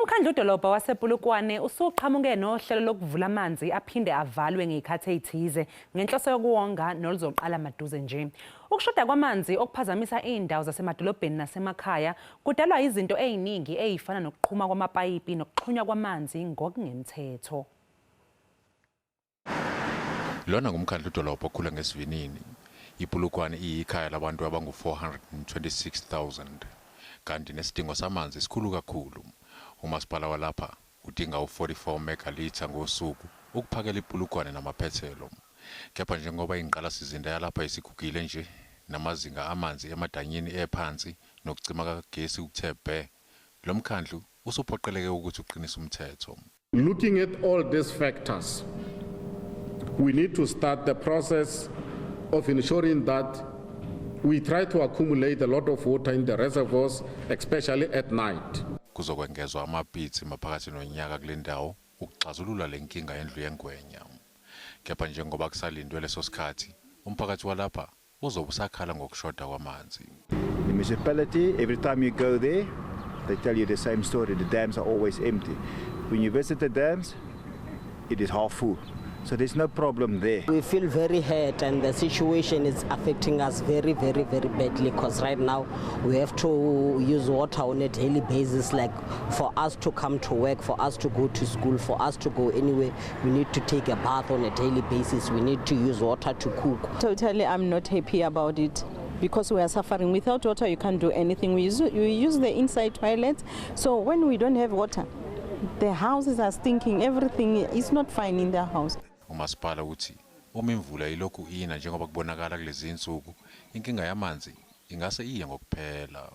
Umkhandlu-dolobha wasePolokwane usuqhamuke nohlelo lokuvula amanzi aphinde avalwe ngezikhathi ezithize ngenhloso yokuwonga noluzoqala maduze nje. Ukushoda kwamanzi okuphazamisa izindawo zasemadolobheni nasemakhaya kudalwa yizinto eziningi ezifana nokuqhuma kwamapayipi nokuxhunywa kwamanzi ngokungemthetho. Lona ngumkhandlu-dolobha okhula ngesivinini. iPolokwane iyikhaya labantu abangu 426,000 kanti nesidingo samanzi sikhulu kakhulu. Umasipala walapha udinga u44 megalitha ngosuku ukuphakela iPolokwane namaphethelo. Kepha njengoba ingqalasizinda yalapha isigugile nje namazinga amanzi emadanyini ephansi nokucima kagesi ukuthebhe, lo mkhandlu usuphoqeleke ukuthi uqinise umthetho. Looking at all these factors, we need to start the process of ensuring that we try to accumulate a lot of water in the reservoirs, especially at night. Kuzokwengezwa amabhithi maphakathi nonyaka kule ndawo ukuxazulula lenkinga yendlu yengwenya. Kepha njengoba kusalindwe leso sikhathi, umphakathi walapha uzobe usakhala ngokushoda kwamanzi. The municipality, every time you go there, they tell you the same story. The dams are always empty. When you visit the dams, it is half full. So there's no problem there. We feel very hurt and the situation is affecting us very badly because right now we have to use water on a daily basis, like for us to come to work, for us to go to school, for us to go anywhere. We need to take a bath on a daily basis. We need to use water to cook. Totally, I'm not happy about it because we are suffering. Without water, you can't do anything. We use the inside toilets. So when we don't have water, the houses are stinking. Everything is not fine in the house. Umasipala uthi uma imvula ilokhu ina njengoba kubonakala kulezi insuku, inkinga yamanzi ingase iye ngokuphela.